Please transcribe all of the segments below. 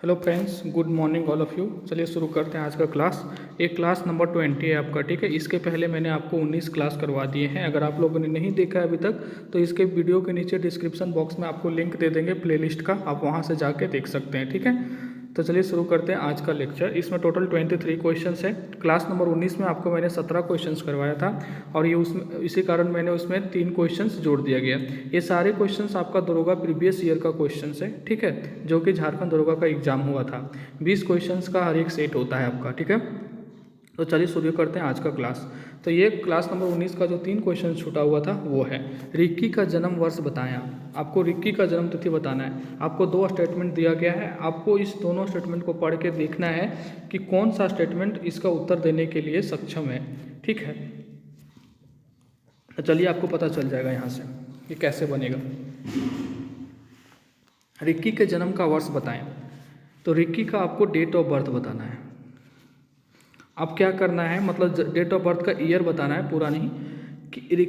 Hello friends, good morning all of you. चलिए शुरू करते हैं आज का क्लास। एक क्लास नंबर 20 है आपका, ठीक है। इसके पहले मैंने आपको 19 क्लास करवा दिए हैं। अगर आप लोगों ने नहीं देखा है अभी तक तो इसके वीडियो के नीचे डिस्क्रिप्शन बॉक्स में आपको लिंक दे देंगे प्लेलिस्ट का, आप वहाँ से जाके देख सकते हैं, ठीक है। तो चलिए शुरू करते हैं आज का लेक्चर। इसमें टोटल 23 क्वेश्चंस है। क्लास नंबर 19 में आपको मैंने 17 क्वेश्चंस करवाया था और ये उसमें इसी कारण मैंने उसमें 3 क्वेश्चंस जोड़ दिया गया। ये सारे क्वेश्चंस आपका दरोगा प्रीवियस ईयर का क्वेश्चंस है, ठीक है, जो कि झारखंड दरोगा का एग्जाम हुआ था। 20 क्वेश्चंस का हर एक सेट होता है आपका, ठीक है। तो चलिए शुरू करते हैं आज का क्लास। तो ये क्लास नंबर 19 का जो 3 क्वेश्चन छूटा हुआ था वो है, रिक्की का जन्म वर्ष बताया। आपको रिक्की का जन्म तिथि बताना है। आपको 2 स्टेटमेंट दिया गया है, आपको इस दोनों स्टेटमेंट को पढ़ के देखना है कि कौन सा स्टेटमेंट इसका उत्तर देने के लिए सक्षम है, ठीक है। तो चलिए आपको पता चल जाएगा यहाँ से कि कैसे बनेगा। रिक्की के जन्म का वर्ष बताएं। तो रिक्की का आपको डेट ऑफ बर्थ बताना है। अब क्या करना है, मतलब डेट ऑफ बर्थ का ईयर बताना है, पूरा नहीं।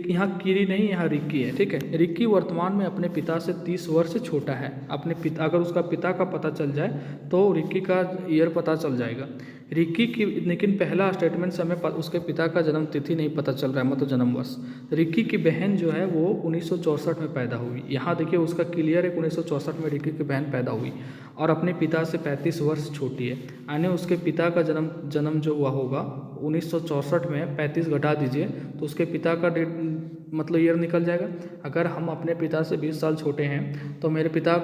यहाँ कीरी नहीं, यहाँ रिक्की है, ठीक है। रिक्की वर्तमान में अपने पिता से 30 वर्ष छोटा है। अपने पिता, अगर उसका पिता का पता चल जाए तो रिक्की का ईयर पता चल जाएगा। रिक्की की लेकिन पहला स्टेटमेंट से हमें उसके पिता का जन्म तिथि नहीं पता चल रहा है, मतलब जन्म वर्ष। रिक्की की बहन जो है वो 1964 में पैदा हुई। यहाँ देखिए उसका क्लियर है, 1964 में रिक्की की बहन पैदा हुई और अपने पिता से 35 वर्ष छोटी है। यानी उसके पिता का जन्म जो हुआ होगा 1964 में 35 घटा दीजिए तो उसके पिता का डेट मतलब ईयर निकल जाएगा। अगर हम अपने पिता से 20 साल छोटे हैं तो मेरे पिता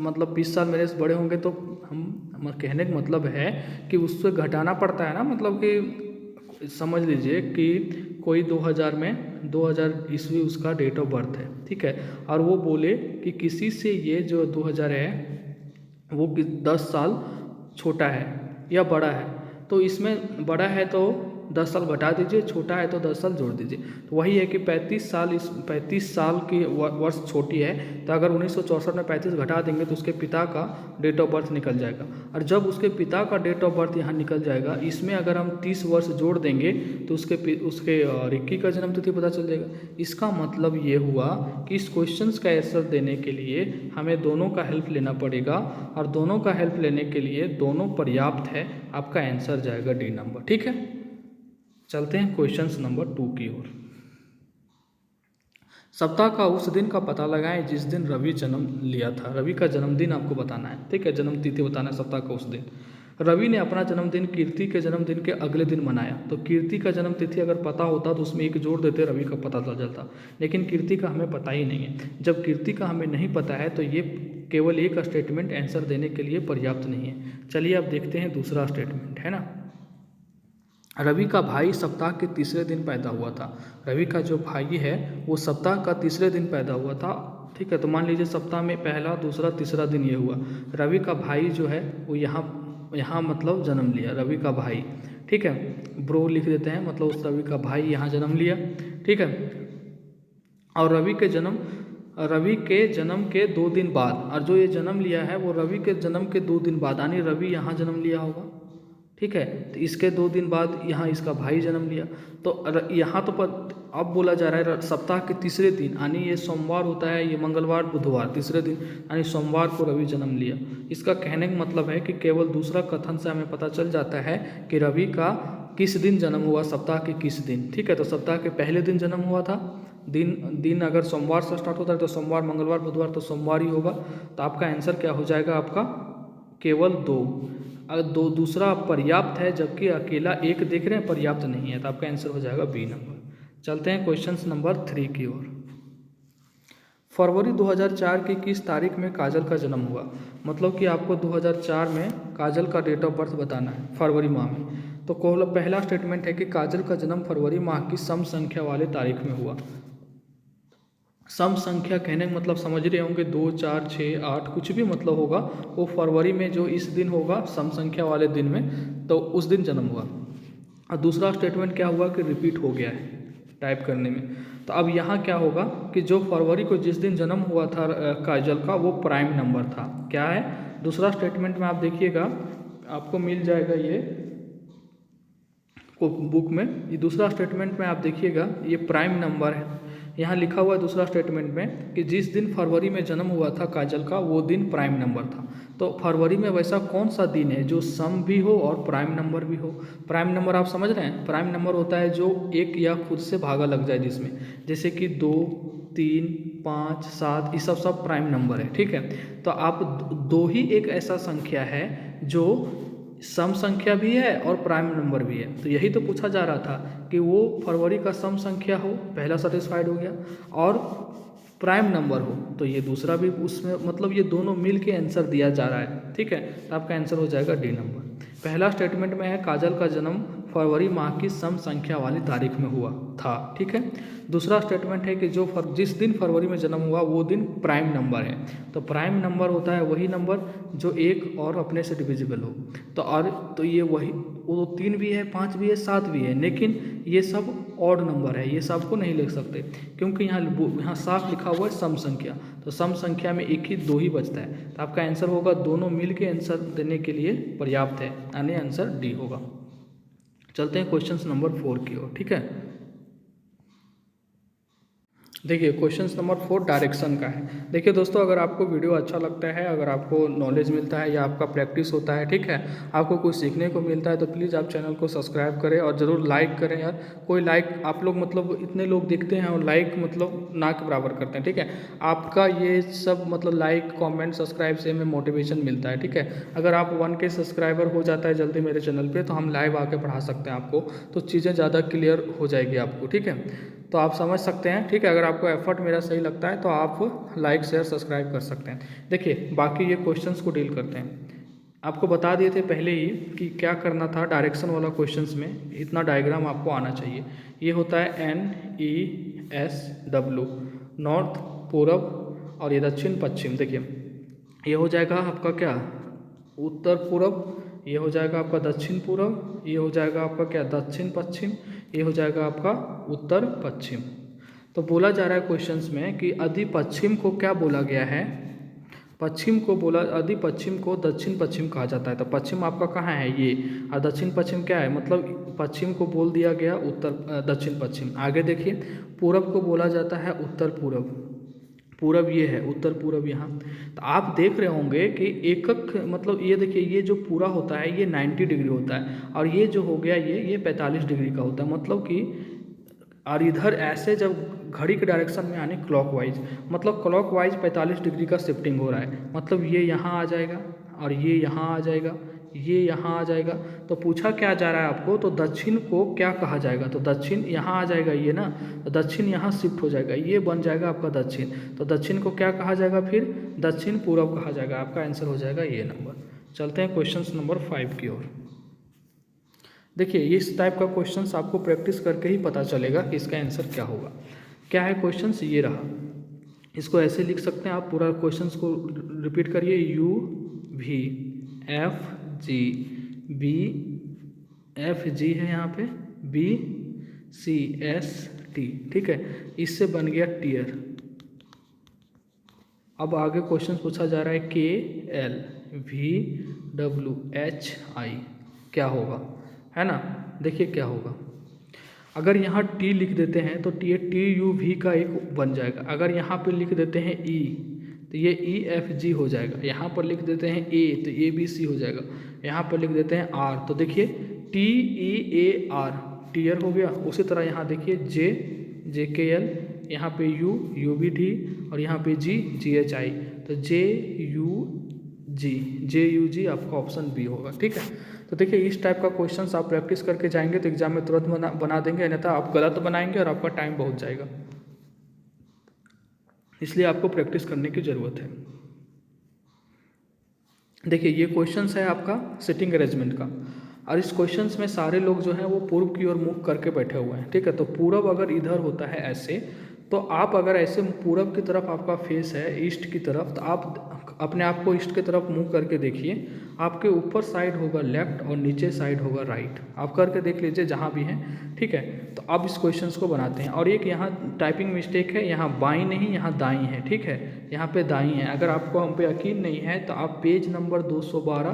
मतलब 20 साल मेरे से बड़े होंगे, तो हम कहने का मतलब है कि उससे घटाना पड़ता है ना, मतलब कि समझ लीजिए कि कोई 2000 ईस्वी उसका डेट ऑफ बर्थ है, ठीक है। और वो बोले कि किसी से ये जो 2000 है वो 10 साल छोटा है या बड़ा है, तो इसमें बड़ा है तो 10 साल घटा दीजिए, छोटा है तो 10 साल जोड़ दीजिए। तो वही है कि 35 साल की वर्ष छोटी है, तो अगर 1964 में 35 घटा देंगे तो उसके पिता का डेट ऑफ बर्थ निकल जाएगा। और जब उसके पिता का डेट ऑफ बर्थ यहाँ निकल जाएगा, इसमें अगर हम 30 वर्ष जोड़ देंगे तो उसके रिक्की का जन्म तिथि पता चल जाएगा। इसका मतलब ये हुआ कि इस क्वेश्चन का आंसर देने के लिए हमें दोनों का हेल्प लेना पड़ेगा, और दोनों का हेल्प लेने के लिए दोनों पर्याप्त है। आपका आंसर जाएगा डी नंबर, ठीक है। चलते हैं क्वेश्चन नंबर 2 की ओर। सप्ताह का उस दिन का पता लगाएं जिस दिन रवि जन्म लिया था। रवि का जन्मदिन आपको बताना है, ठीक है। जन्म तिथि बताना है, सप्ताह का उस दिन। रवि ने अपना जन्मदिन कीर्ति के जन्मदिन के अगले दिन मनाया। तो कीर्ति का जन्म तिथि अगर पता होता तो उसमें एक जोड़ देते, रवि का पता चल जाता, लेकिन कीर्ति का हमें पता ही नहीं है। जब कीर्ति का हमें नहीं पता है तो ये केवल एक स्टेटमेंट आंसर देने के लिए पर्याप्त नहीं है। चलिए अब देखते हैं दूसरा स्टेटमेंट, है ना। रवि का भाई सप्ताह के तीसरे दिन पैदा हुआ था। रवि का जो भाई है वो सप्ताह का तीसरे दिन पैदा हुआ था, ठीक है। तो मान लीजिए सप्ताह में पहला, दूसरा, तीसरा दिन ये हुआ। रवि का भाई जो है वो यहाँ मतलब जन्म लिया, रवि का भाई, ठीक है। ब्रो लिख देते हैं, मतलब उस रवि का भाई यहाँ जन्म लिया, ठीक है। और रवि के जन्म के 2 दिन बाद, और जो ये जन्म लिया है वो रवि के जन्म के 2 दिन बाद, यानी रवि यहाँ जन्म लिया होगा, ठीक है। तो इसके 2 दिन बाद यहाँ इसका भाई जन्म लिया। तो यहाँ तो अब बोला जा रहा है सप्ताह के तीसरे दिन, यानी ये सोमवार होता है, ये मंगलवार, बुधवार, तीसरे दिन यानी सोमवार को रवि जन्म लिया। इसका कहने का मतलब है कि केवल दूसरा कथन से हमें पता चल जाता है कि रवि का किस दिन जन्म हुआ, सप्ताह के किस दिन, ठीक है। तो सप्ताह के पहले दिन जन्म हुआ था। दिन अगर सोमवार से स्टार्ट होता है तो सोमवार, मंगलवार, बुधवार, तो सोमवार ही होगा। तो आपका आंसर क्या हो जाएगा, आपका केवल 2। अगर दूसरा पर्याप्त है जबकि अकेला एक देख रहे हैं पर्याप्त नहीं है, तो आपका आंसर हो जाएगा बी नंबर। चलते हैं क्वेश्चन नंबर 3 की ओर। फरवरी 2004 की किस तारीख में काजल का जन्म हुआ। मतलब कि आपको 2004 में काजल का डेट ऑफ बर्थ बताना है, फरवरी माह में। तो पहला स्टेटमेंट है कि काजल का जन्म फरवरी माह की सम संख्या वाले तारीख में हुआ। सम संख्या कहने का मतलब समझ रहे होंगे, 2, 4, 6, 8 कुछ भी मतलब होगा, वो फरवरी में जो इस दिन होगा सम संख्या वाले दिन में, तो उस दिन जन्म हुआ। और दूसरा स्टेटमेंट क्या हुआ कि रिपीट हो गया है टाइप करने में। तो अब यहाँ क्या होगा कि जो फरवरी को जिस दिन जन्म हुआ था काजल का, वो प्राइम नंबर था। क्या है दूसरा स्टेटमेंट में, आप देखिएगा आपको मिल जाएगा ये बुक में। ये दूसरा स्टेटमेंट में आप देखिएगा ये प्राइम नंबर है, यहाँ लिखा हुआ है दूसरा स्टेटमेंट में कि जिस दिन फरवरी में जन्म हुआ था काजल का वो दिन प्राइम नंबर था। तो फरवरी में वैसा कौन सा दिन है जो सम भी हो और प्राइम नंबर भी हो। प्राइम नंबर आप समझ रहे हैं, प्राइम नंबर होता है जो एक या खुद से भागा लग जाए जिसमें, जैसे कि 2, 3, 5, 7 ये सब प्राइम नंबर है। ठीक है, तो आप दो ही एक ऐसा संख्या है जो सम संख्या भी है और प्राइम नंबर भी है। तो यही तो पूछा जा रहा था कि वो फरवरी का सम संख्या हो, पहला सेटिस्फाइड हो गया, और प्राइम नंबर हो तो ये दूसरा भी उसमें, मतलब ये दोनों मिल के आंसर दिया जा रहा है। ठीक है, तो आपका आंसर हो जाएगा डी नंबर। पहला स्टेटमेंट में है काजल का जन्म फरवरी माह की सम संख्या वाली तारीख में हुआ था। ठीक है, दूसरा स्टेटमेंट है कि जिस दिन फरवरी में जन्म हुआ वो दिन प्राइम नंबर है। तो प्राइम नंबर होता है वही नंबर जो एक और अपने से डिविजिबल हो। तो ये वही, वो 3 भी है, 5 भी है, 7 भी है, लेकिन ये सब ऑड नंबर है, ये सबको नहीं लिख सकते क्योंकि यहाँ साफ लिखा हुआ है सम संख्या। तो सम संख्या में एक ही 2 ही बचता है। तो आपका आंसर होगा, दोनों मिल के आंसर देने के लिए पर्याप्त है, यानी आंसर डी होगा। चलते हैं क्वेश्चन नंबर 4 की ओर। ठीक है, देखिए क्वेश्चन नंबर 4 डायरेक्शन का है। देखिए दोस्तों, अगर आपको वीडियो अच्छा लगता है, अगर आपको नॉलेज मिलता है या आपका प्रैक्टिस होता है, ठीक है, आपको कुछ सीखने को मिलता है, तो प्लीज़ आप चैनल को सब्सक्राइब करें और ज़रूर लाइक करें यार। कोई लाइक आप लोग, मतलब इतने लोग देखते हैं और लाइक मतलब ना के बराबर करते हैं। ठीक है, आपका ये सब मतलब लाइक, कॉमेंट, सब्सक्राइब से हमें मोटिवेशन मिलता है। ठीक है, अगर आप 1K सब्सक्राइबर हो जाता है जल्दी मेरे चैनल पर, तो हम लाइव आके पढ़ा सकते हैं आपको, तो चीज़ें ज़्यादा क्लियर हो जाएगी आपको। ठीक है, तो आप समझ सकते हैं। ठीक है, अगर आपको एफर्ट मेरा सही लगता है तो आप लाइक, शेयर, सब्सक्राइब कर सकते हैं। देखिए बाकी ये क्वेश्चंस को डील करते हैं। आपको बता दिए थे पहले ही कि क्या करना था डायरेक्शन वाला क्वेश्चंस में, इतना डायग्राम आपको आना चाहिए। ये होता है NESW, नॉर्थ पूरब, और ये दक्षिण पश्चिम। देखिए ये हो जाएगा आपका क्या, उत्तर पूरब, ये हो जाएगा आपका दक्षिण पूरब, ये हो जाएगा आपका क्या, दक्षिण पश्चिम, ये हो जाएगा आपका उत्तर पश्चिम। तो बोला जा रहा है क्वेश्चंस में कि अधि पश्चिम को क्या बोला गया है, पश्चिम को बोला, अधि पश्चिम को दक्षिण पश्चिम कहा जाता है। तो पश्चिम आपका कहाँ है ये, और दक्षिण पश्चिम क्या है, मतलब पश्चिम को बोल दिया गया उत्तर, दक्षिण पश्चिम। आगे देखिए पूरब को बोला जाता है उत्तर पूरब, पूरब ये है, उत्तर पूरब यहाँ। तो आप देख रहे होंगे कि एकक, मतलब ये देखिए ये जो पूरा होता है ये 90 डिग्री होता है, और ये जो हो गया ये 45 डिग्री का होता है, मतलब कि, और इधर ऐसे जब घड़ी के डायरेक्शन में आने क्लॉकवाइज, मतलब क्लॉकवाइज 45 डिग्री का शिफ्टिंग हो रहा है, मतलब ये यहाँ आ जाएगा और ये यहाँ आ जाएगा, ये यहाँ आ जाएगा। तो पूछा क्या जा रहा है आपको, तो दक्षिण को क्या कहा जाएगा, तो दक्षिण यहाँ आ जाएगा ये ना, तो दक्षिण यहाँ शिफ्ट हो जाएगा, ये बन जाएगा आपका दक्षिण। तो दक्षिण को क्या कहा जाएगा, फिर दक्षिण पूरब कहा जाएगा। आपका आंसर हो जाएगा ये नंबर। चलते हैं क्वेश्चन नंबर 5 की ओर। देखिए इस टाइप का क्वेश्चंस आपको प्रैक्टिस करके ही पता चलेगा कि इसका आंसर क्या होगा। क्या है क्वेश्चंस, ये रहा, इसको ऐसे लिख सकते हैं आप, पूरा क्वेश्चंस को रिपीट करिए, UVFG, BFG है यहाँ पे, BCST। ठीक है, इससे बन गया टीयर। अब आगे क्वेश्चन पूछा जा रहा है KLVWHI क्या होगा, है ना। देखिए क्या होगा, अगर यहाँ T लिख देते हैं तो TUV का एक बन जाएगा। अगर यहाँ पे लिख देते हैं E तो ये EFG हो जाएगा। यहाँ पर लिख देते हैं A तो ABC हो जाएगा। यहाँ पर लिख देते हैं R तो देखिए TEAR, टीयर हो गया। उसी तरह यहाँ देखिए JKL, यहाँ पे U UBD, और यहाँ पे G GHI, तो JUG आपका ऑप्शन बी होगा। ठीक है, तो देखिए इस टाइप का क्वेश्चंस आप प्रैक्टिस करके जाएंगे तो एग्जाम में तुरंत बना देंगे, अन्यथा आप गलत बनाएंगे और आपका टाइम बहुत जाएगा, इसलिए आपको प्रैक्टिस करने की ज़रूरत है। देखिए ये क्वेश्चंस है आपका सिटिंग अरेंजमेंट का, और इस क्वेश्चंस में सारे लोग जो हैं वो पूर्व की ओर मुख करके बैठे हुए हैं। ठीक है, तो पूरब अगर इधर होता है ऐसे, तो आप अगर ऐसे पूरब की तरफ आपका फेस है ईस्ट की तरफ, तो आप अपने आप को ईस्ट की तरफ मुंह करके देखिए, आपके ऊपर साइड होगा लेफ्ट और नीचे साइड होगा राइट। आप करके देख लीजिए जहाँ भी हैं। ठीक है, तो अब इस क्वेश्चंस को बनाते हैं। और एक यहाँ टाइपिंग मिस्टेक है, यहाँ बाईं नहीं यहाँ दाईं है। ठीक है, यहाँ पे दाईं है। अगर आपको हम पे यकीन नहीं है तो आप पेज नंबर 212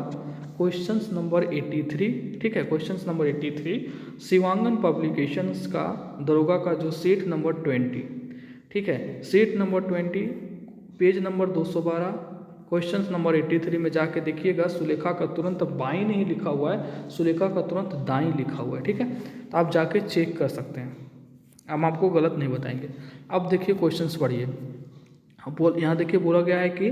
क्वेश्चन नंबर 83, ठीक है, क्वेश्चन नंबर 83 शिवांगन पब्लिकेशंस का दरोगा का जो सीट नंबर 20, ठीक है। Seat number 20 page number 212 question number 83 में जाके देखिएगा, सुलेखा का तुरंत बाईं नहीं लिखा हुआ है, सुलेखा का तुरंत दाईं लिखा हुआ है। ठीक है, तो आप जाके चेक कर सकते हैं, हम आपको गलत नहीं बताएंगे। अब देखिए क्वेश्चंस पढ़िए। यहाँ देखिए बोला गया है कि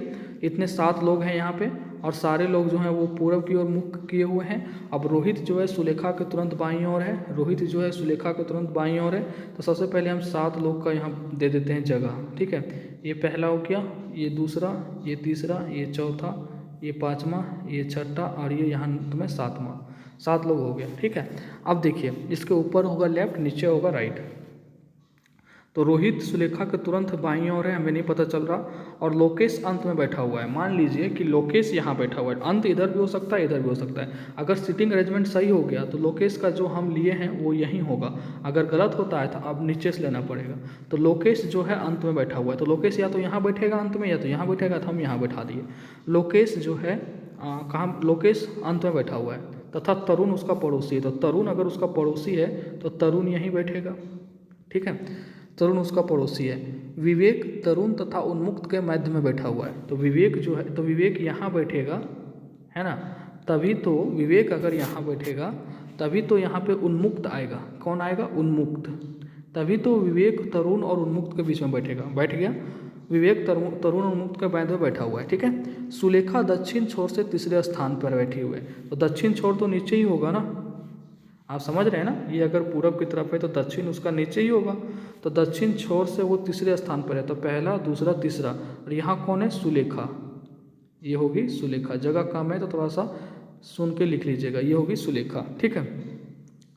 इतने 7 लोग हैं यहाँ पे, और सारे लोग जो हैं वो पूर्व की ओर मुख किए हुए हैं। अब रोहित जो है सुलेखा के तुरंत बाईं ओर है, रोहित जो है सुलेखा के तुरंत बाईं ओर है। तो सबसे पहले हम 7 लोग का यहाँ दे देते हैं जगह। ठीक है, ये पहला हो गया, ये दूसरा, ये तीसरा, ये चौथा, ये पाँचवा, ये छठा, और ये यहाँ तुम्हें 7वां। 7 लोग हो गया। ठीक है, अब देखिए इसके ऊपर होगा लेफ्ट, नीचे होगा राइट। तो रोहित सुलेखा के तुरंत बाईं ओर है, हमें नहीं पता चल रहा, और लोकेश अंत में बैठा हुआ है। मान लीजिए कि लोकेश यहाँ बैठा हुआ है, अंत इधर भी हो सकता है, इधर भी हो सकता है। अगर सिटिंग अरेंजमेंट सही हो गया तो लोकेश का जो हम लिए हैं वो यहीं होगा, अगर गलत होता है तो अब नीचे से लेना पड़ेगा। तो लोकेश जो है अंत में बैठा हुआ है, तो लोकेश या तो यहाँ बैठेगा अंत में, या तो यहाँ बैठेगा, तो हम यहाँ बैठा दिए। लोकेश जो है कहाँ, लोकेश अंत में बैठा हुआ है, तथा तरुण उसका पड़ोसी है। तो तरुण अगर उसका पड़ोसी है तो तरुण यहीं बैठेगा। ठीक है, तरुण उसका पड़ोसी है। विवेक तरुण तथा उन्मुक्त के मध्य में बैठा हुआ है, तो विवेक जो है, तो विवेक यहाँ बैठेगा, है ना। तभी तो विवेक अगर यहाँ बैठेगा तभी तो यहाँ पे उन्मुक्त आएगा। कौन आएगा? उन्मुक्त। तभी तो विवेक तरुण और उन्मुक्त के बीच में बैठेगा। बैठ गया, विवेक तरुण और उन्मुक्त के मध्य में बैठा हुआ है। ठीक है, सुलेखा दक्षिण छोर से तीसरे स्थान पर बैठी हुई है, तो दक्षिण छोर तो नीचे ही होगा ना, आप समझ रहे हैं ना। ये अगर पूरब की तरफ है तो दक्षिण उसका नीचे ही होगा, तो दक्षिण छोर से वो तीसरे स्थान पर है, तो पहला, दूसरा, तीसरा, और यहाँ कौन है? सुलेखा। ये होगी सुलेखा। जगह कम है तो थोड़ा सा सुन के लिख लीजिएगा, ये होगी सुलेखा। ठीक है,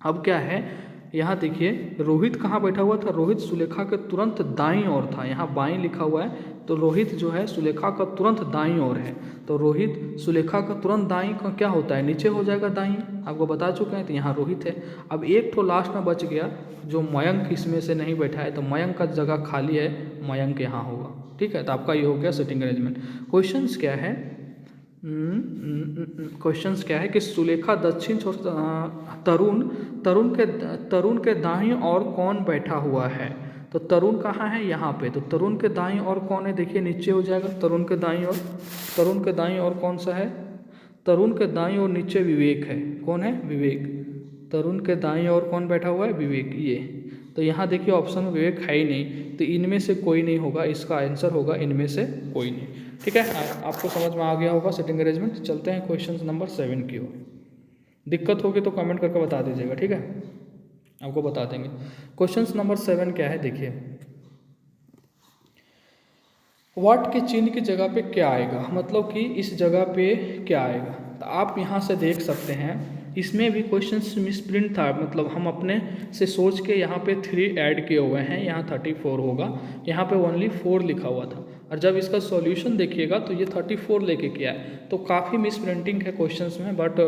अब क्या है, यहाँ देखिए रोहित कहाँ बैठा हुआ था? रोहित सुलेखा के तुरंत दाईं ओर था, यहाँ बाईं लिखा हुआ है, तो रोहित जो है सुलेखा का तुरंत दाईं ओर है। तो रोहित सुलेखा का तुरंत दाईं का क्या होता है? नीचे हो जाएगा दाईं, आपको बता चुके हैं। तो यहाँ रोहित है। अब एक तो लास्ट में बच गया, जो मयंक इसमें से नहीं बैठा है, तो मयंक का जगह खाली है, मयंक यहाँ होगा। ठीक है, तो आपका ये हो गया सिटिंग अरेंजमेंट। क्वेश्चंस क्या है? क्वेश्चंस क्या है कि सुलेखा दक्षिण छोर, तरुण के दाईं ओर कौन बैठा हुआ है? तो तरुण कहाँ है? यहाँ पे। तो तरुण के दाईं ओर कौन है? देखिए नीचे हो जाएगा तरुण के दाईं ओर। तरुण के दाईं ओर कौन सा है? तरुण के दाईं ओर नीचे विवेक है। कौन है? विवेक। तरुण के दाईं ओर कौन बैठा हुआ है? विवेक। ये तो यहाँ देखिए ऑप्शन में विवेक है ही नहीं, तो इनमें से कोई नहीं होगा, इसका आंसर होगा इनमें से कोई नहीं। ठीक है, आपको समझ में आ गया होगा सिटिंग अरेंजमेंट। चलते हैं क्वेश्चन नंबर 7 की ओर। दिक्कत होगी तो कमेंट करके बता दीजिएगा। ठीक है, आपको बता देंगे। क्वेश्चन नंबर 7 क्या है, देखिए। व्हाट के चिन्ह की जगह पे क्या आएगा, मतलब कि इस जगह पे क्या आएगा। तो आप यहाँ से देख सकते हैं, इसमें भी क्वेश्चन मिसप्रिंट था, मतलब हम अपने से सोच के यहाँ पे 3 ऐड किए हुए हैं, यहाँ 34 होगा, यहाँ पे ओनली 4 लिखा हुआ था, और जब इसका सॉल्यूशन देखिएगा तो ये 34 लेके किया है। तो काफ़ी मिसप्रिंटिंग है क्वेश्चंस में, बट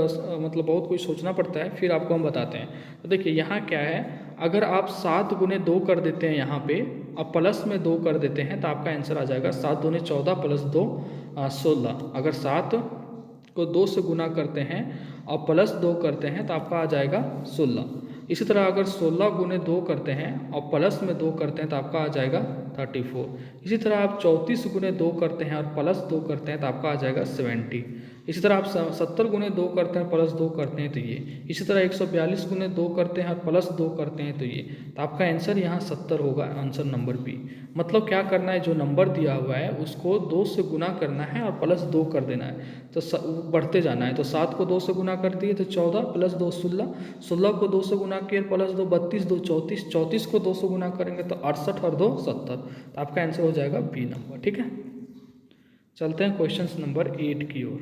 मतलब बहुत कुछ सोचना पड़ता है, फिर आपको हम बताते हैं। तो देखिए यहाँ क्या है, अगर आप 7 गुने 2 कर देते हैं यहाँ पे, अब प्लस में 2 कर देते हैं, तो आपका आंसर आ जाएगा 7 दूनी 14 प्लस 2 16। अगर 7 को 2 से गुना करते हैं और प्लस 2 करते हैं तो आपका आ जाएगा 16। इसी तरह अगर 16 गुने 2 करते हैं और प्लस में 2 करते हैं तो आपका आ जाएगा 34। इसी तरह आप 34 गुने 2 करते हैं और प्लस 2 करते हैं तो आपका आ जाएगा 70। इसी तरह आप 70 गुने 2 करते हैं प्लस 2 करते हैं तो ये। इसी तरह 142 गुने 2 करते हैं और प्लस 2 करते हैं तो ये। तो आपका आंसर यहाँ 70 होगा, आंसर नंबर बी। मतलब क्या करना है, जो नंबर दिया हुआ है उसको 2 से गुना करना है और प्लस 2 कर देना है, तो बढ़ते जाना है। तो 7 को 2 से गुना कर दिए तो 14 प्लस 2 16, 16 को 2 से गुना किए प्लस 2 32, 2 34, 34 को 2 से गुना करेंगे तो 68 और 2 70। तो आपका आंसर हो जाएगा बी नंबर। ठीक है, चलते हैं क्वेश्चन नंबर 8 की ओर।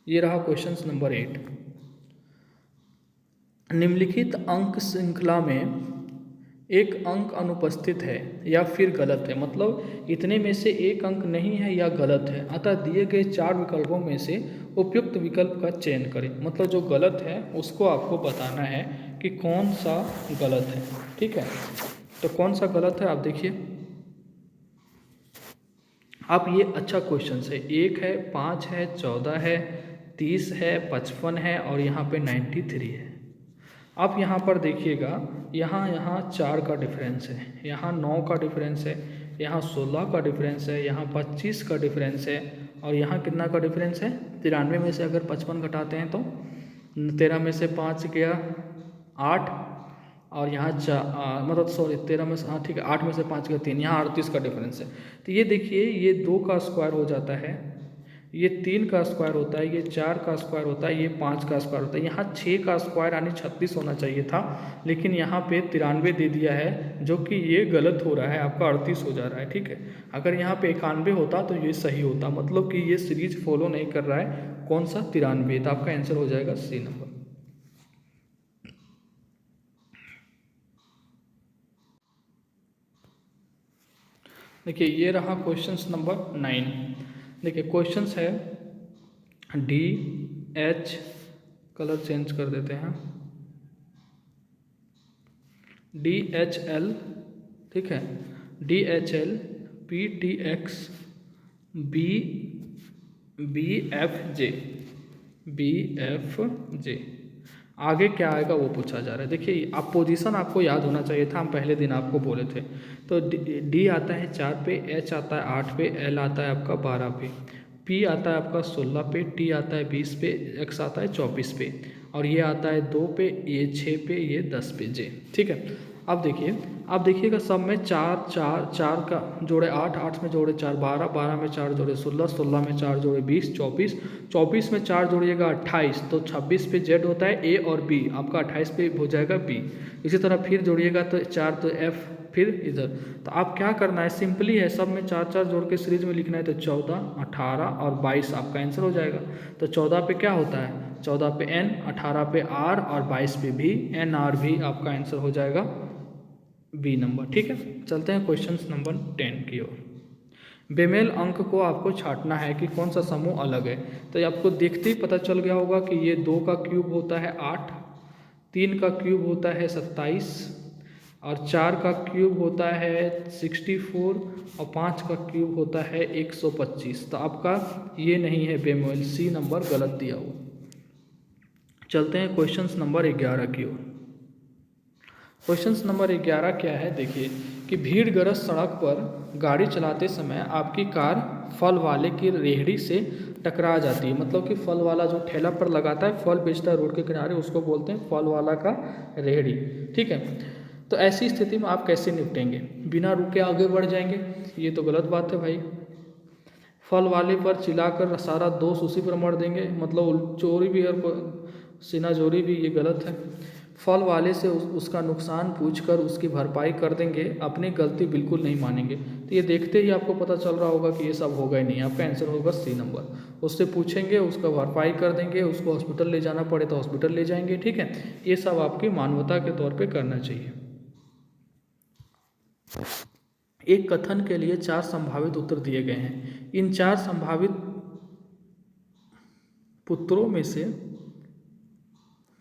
ये रहा क्वेश्चन नंबर 8। निम्नलिखित अंक श्रृंखला में एक अंक अनुपस्थित है या फिर गलत है, मतलब इतने में से एक अंक नहीं है या गलत है, अतः दिए गए 4 विकल्पों में से उपयुक्त विकल्प का चयन करें। मतलब जो गलत है उसको आपको बताना है कि कौन सा गलत है। ठीक है, तो कौन सा गलत है आप देखिए। आप ये अच्छा क्वेश्चन है, 1 है, 5 है, 14 है, 30 है, 55 है और यहाँ पे 93 है। आप यहाँ पर देखिएगा, यहाँ 4 का डिफरेंस है, यहाँ 9 का डिफरेंस है, यहाँ 16 का डिफरेंस है, यहाँ 25 का डिफरेंस है, और यहाँ कितना का डिफरेंस है? 93 में से अगर 55 घटाते हैं तो 13 में से 5 गया 8, और यहाँ मतलब सॉरी 13 में से, हाँ ठीक है, 8 में से 5 गया 3, यहाँ 38 का डिफरेंस है। तो ये देखिए, ये 2 का स्क्वायर हो जाता है, ये 3 का स्क्वायर होता है, ये 4 का स्क्वायर होता है, ये 5 का स्क्वायर होता है। यहाँ 6 का स्क्वायर यानी 36 होना चाहिए था, लेकिन यहाँ पे 93 दे दिया है, जो कि ये गलत हो रहा है, आपका 38 हो जा रहा है। ठीक है, अगर यहाँ पे 91 होता तो ये सही होता, मतलब कि ये सीरीज फॉलो नहीं कर रहा है। कौन सा? 93। तो आपका आंसर हो जाएगा सी नंबर। देखिए, ये रहा क्वेश्चन नंबर 9। देखिए क्वेश्चन है DH, कलर चेंज कर देते हैं, DHL, ठीक है, DHL PTX BFJ। आगे क्या आएगा वो पूछा जा रहा है। देखिए, आप पोजीशन आपको याद होना चाहिए था, हम पहले दिन आपको बोले थे। तो D आता है 4 पे, H आता है 8 पे, L आता है आपका 12 पे, P आता है आपका 16 पे, T आता है 20 पे, X आता है 24 पे, और ये आता है 2 पे, ये 6 पे, ये 10 पे, J। ठीक है, अब देखिए, आप देखिएगा सब में 4 4 4 का जोड़े 8, 8 में जोड़े 4 12, 12 में 4 जोड़े 16, 16 में 4 जोड़े 20, 24, 24 में 4 जोड़िएगा 28, तो 26 पे Z होता है A और B, आपका 28 पे हो जाएगा B। इसी तरह फिर जोड़िएगा तो 4 तो F, फिर इधर। तो आप क्या करना है, सिंपली है, सब में 4 4 जोड़ के सीरीज में लिखना है, तो 14, 18 और 22 आपका आंसर हो जाएगा। तो 14 पे क्या होता है? 14 पे N, 18 पे R और 22 पे भी NR भी आपका आंसर हो जाएगा बी नंबर। ठीक है, चलते हैं क्वेश्चन नंबर 10 की ओर। बेमेल अंक को आपको छांटना है कि कौन सा समूह अलग है। तो ये आपको देखते ही पता चल गया होगा कि ये 2 का क्यूब होता है 8, 3 का क्यूब होता है 27, और 4 का क्यूब होता है 64, और 5 का क्यूब होता है 125। तो आपका ये नहीं है बेमेल, सी नंबर गलत दिया हुआ। चलते हैं क्वेश्चन नंबर 11 की ओर। क्वेश्चन नंबर 11 क्या है? देखिए कि भीड़ग्रस्त सड़क पर गाड़ी चलाते समय आपकी कार फल वाले की रेहड़ी से टकरा जाती है। मतलब कि फल वाला जो ठेला पर लगाता है, फल बेचता है रोड के किनारे, उसको बोलते हैं फल वाला का रेहड़ी। ठीक है, तो ऐसी स्थिति में आप कैसे निपटेंगे? बिना रुके आगे बढ़ जाएंगे? ये तो गलत बात है भाई। फल वाले पर चिल्लाकर सारा दोष उसी पर मर देंगे, मतलब चोरी भी और सीना चोरी भी, ये गलत है। फल वाले से उसका नुकसान पूछकर उसकी भरपाई कर देंगे, अपनी गलती बिल्कुल नहीं मानेंगे। तो ये देखते ही आपको पता चल रहा होगा कि ये सब होगा ही नहीं। आपका आंसर होगा सी नंबर। उससे पूछेंगे, उसका भरपाई कर देंगे, उसको हॉस्पिटल ले जाना पड़े तो हॉस्पिटल ले जाएंगे। ठीक है, ये सब आपकी मानवता के तौर पे करना चाहिए। एक कथन के लिए 4 संभावित उत्तर दिए गए हैं। इन 4 संभावित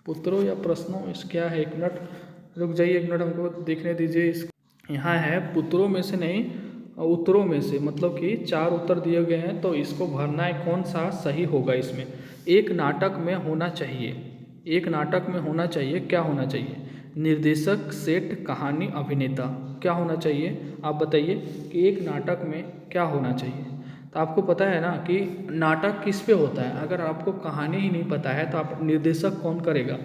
पुत्रों या प्रश्नों इस क्या है, एक मिनट रुक जाइए, एक मिनट हमको देखने दीजिए। इस यहाँ है पुत्रों में से नहीं, उत्तरों में से, मतलब कि 4 उत्तर दिए गए हैं, तो इसको भरना है कौन सा सही होगा इसमें। एक नाटक में होना चाहिए, एक नाटक में होना चाहिए, क्या होना चाहिए? निर्देशक, सेट, कहानी, अभिनेता, क्या होना चाहिए? आप बताइए कि एक नाटक में क्या होना चाहिए। तो आपको पता है ना कि नाटक किस पे होता है। अगर आपको कहानी ही नहीं पता है तो आप निर्देशक कौन करेगा?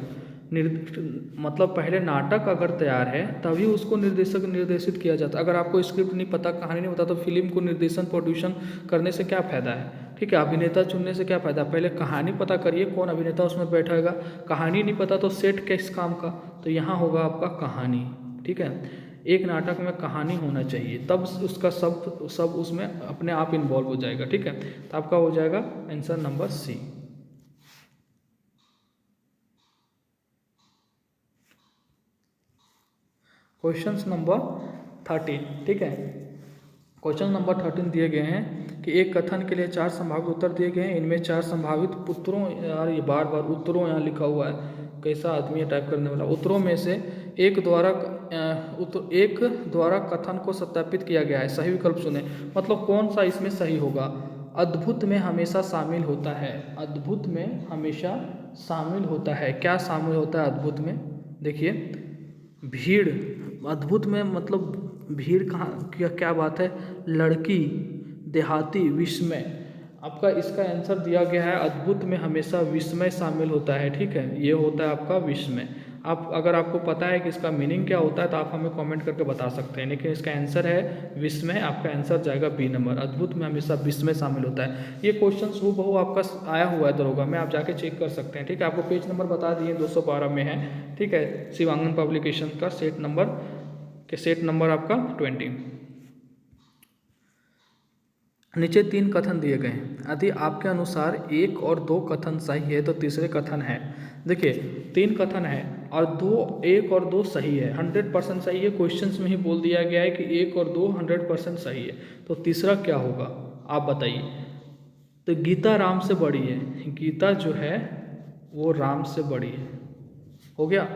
मतलब पहले नाटक अगर तैयार है तभी उसको निर्देशक निर्देशित किया जाता है। अगर आपको स्क्रिप्ट नहीं पता, कहानी नहीं पता, तो फिल्म को निर्देशन प्रोड्यूशन करने से क्या फ़ायदा है? ठीक है, अभिनेता चुनने से क्या फ़ायदा? पहले कहानी पता करिए कौन अभिनेता उसमें बैठेगा। कहानी नहीं पता तो सेट किस काम का? तो यहाँ होगा आपका कहानी। ठीक है, एक नाटक में कहानी होना चाहिए, तब उसका सब उसमें अपने आप इन्वॉल्व हो जाएगा। ठीक है, तो आपका हो जाएगा answer number c. Question number 13। ठीक है, क्वेश्चन नंबर 13 दिए गए हैं कि एक कथन के लिए 4 संभावित उत्तर दिए गए हैं। इनमें 4 संभावित पुत्रों, यार ये बार बार उत्तरों यहाँ लिखा हुआ है, कैसा आदमी है टाइप करने वाला। उत्तरों में से एक द्वारा कथन को सत्यापित किया गया है, सही विकल्प चुने। मतलब कौन सा इसमें सही होगा? अद्भुत में हमेशा शामिल होता है, अद्भुत में हमेशा शामिल होता है। क्या शामिल होता है अद्भुत में? देखिए भीड़, अद्भुत में मतलब भीड़ कहाँ क्या क्या बात है, लड़की, देहाती, विस्मय। आपका इसका आंसर दिया गया है अद्भुत में हमेशा विस्मय शामिल होता है, ठीक है, ये होता है आपका विस्मय। आप अगर आपको पता है कि इसका मीनिंग क्या होता है तो आप हमें कमेंट करके बता सकते हैं, लेकिन इसका आंसर है विस्मय। आपका आंसर जाएगा बी नंबर, अद्भुत में हमेशा विस्मय शामिल होता है। ये क्वेश्चन हूबहू आपका आया हुआ है दरोगा में, आप जाके चेक कर सकते हैं, ठीक है। आपको पेज नंबर बता दिए 212 में है, ठीक है, शिवांगन पब्लिकेशन का सेट नंबर आपका 20। नीचे 3 कथन दिए गए हैं, यदि आपके अनुसार 1 और 2 कथन सही है तो तीसरे कथन है। देखिए 3 कथन है और 1 और 2 सही है, 100% सही है, क्वेश्चंस में ही बोल दिया गया है कि 1 और 2 100% सही है, तो तीसरा क्या होगा आप बताइए। तो गीता राम से बड़ी है, गीता जो है वो राम से बड़ी है, हो गया।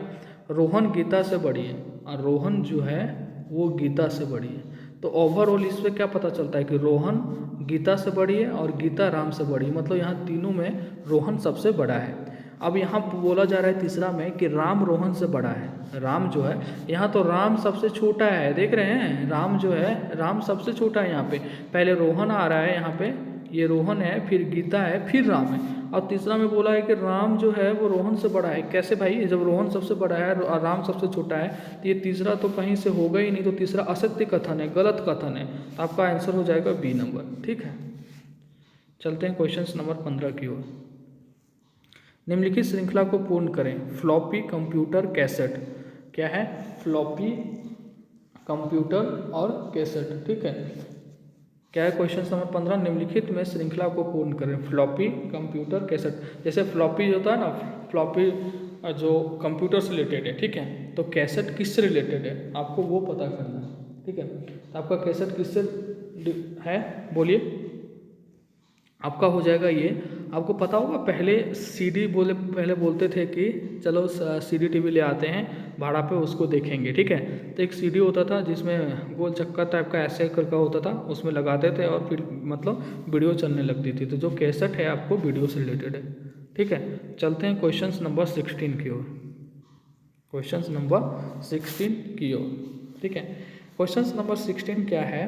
रोहन गीता से बड़ी है और रोहन जो है वो गीता से बड़ी है। तो ओवरऑल इससे क्या पता चलता है कि रोहन गीता से बड़ी है और गीता राम से बड़ी है, मतलब यहाँ तीनों में रोहन सबसे बड़ा है। अब यहाँ बोला जा रहा है तीसरा में कि राम रोहन से बड़ा है। राम जो है यहाँ तो राम सबसे छोटा है, देख रहे हैं, राम जो है राम सबसे छोटा है यहाँ पे, पहले रोहन आ रहा है यहाँ पे, ये रोहन है, फिर गीता है, फिर राम है, और तीसरा में बोला है कि राम जो है वो रोहन से बड़ा है। कैसे भाई, जब रोहन सबसे बड़ा है और राम सबसे छोटा है तो ये तीसरा तो कहीं से होगा ही नहीं, तो तीसरा असत्य कथन है, गलत कथन है, तो आपका आंसर हो जाएगा बी नंबर, ठीक है। चलते हैं क्वेश्चन नंबर 15 की ओर। निम्नलिखित श्रृंखला को पूर्ण करें। Floppy, computer, cassette. क्या है, फ्लॉपी, कंप्यूटर और कैसेट, ठीक है। क्या है क्वेश्चन नंबर 15, निम्नलिखित में श्रृंखला को पूर्ण करें। Floppy, computer, cassette. जैसे फ्लॉपी होता है ना, फ्लॉपी जो कंप्यूटर से रिलेटेड है, ठीक है, तो कैसेट किससे रिलेटेड है आपको वो पता करना है, ठीक है। तो आपका कैसेट किससे है बोलिए, आपका हो जाएगा ये। आपको पता होगा पहले सीडी पहले बोलते थे कि चलो सीडी टीवी ले आते हैं भाड़ा पे, उसको देखेंगे, ठीक है। तो एक सीडी होता था जिसमें गोल चक्कर टाइप का ऐसे करके होता था, उसमें लगाते थे और फिर मतलब वीडियो चलने लगती थी। तो जो कैसेट है आपको वीडियो से रिलेटेड है, ठीक है। चलते हैं क्वेश्चन नंबर 16 की ओर, क्वेश्चन नंबर 16 की ओर, ठीक है। क्वेश्चन नंबर 16 क्या है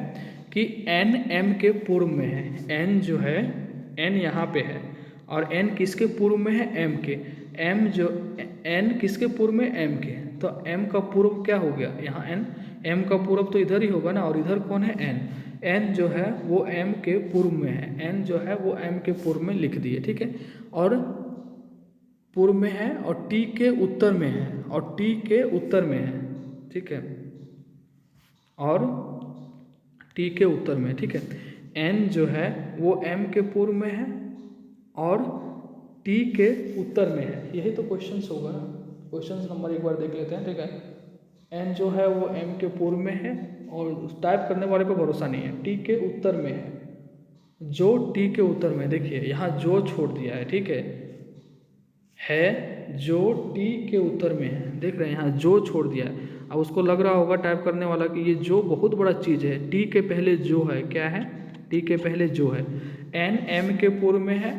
कि एन एम के पूर्व में है। एन जो है, एन यहाँ पे है और एन किसके पूर्व में है, एम के। एम जो एन किसके पूर्व में, एम के, तो एम का पूर्व क्या हो गया यहाँ, एन, एम का पूर्व तो इधर ही होगा ना, और इधर कौन है, एन। एन जो है वो एम के पूर्व में है, एन जो है वो एम के पूर्व में लिख दिए, ठीक है, और पूर्व में है और टी के उत्तर में है, और टी के उत्तर में है, ठीक है, और टी के उत्तर में, ठीक है। एन जो है वो एम के पूर्व में है और टी के उत्तर में है, यही तो क्वेश्चन होगा ना। क्वेश्चन नंबर एक बार देख लेते हैं, ठीक है। एन जो है वो एम के पूर्व में है और टाइप करने वाले पे भरोसा नहीं है, टी के उत्तर में है, जो टी के उत्तर में, देखिए यहाँ जो छोड़ दिया है, ठीक है जो टी के उत्तर में है, देख रहे हैं यहाँ जो छोड़ दिया है। अब उसको लग रहा होगा टाइप करने वाला कि ये जो बहुत बड़ा चीज़ है, टी के पहले जो है, क्या है, टी के पहले जो है, एन एम के पूर्व में है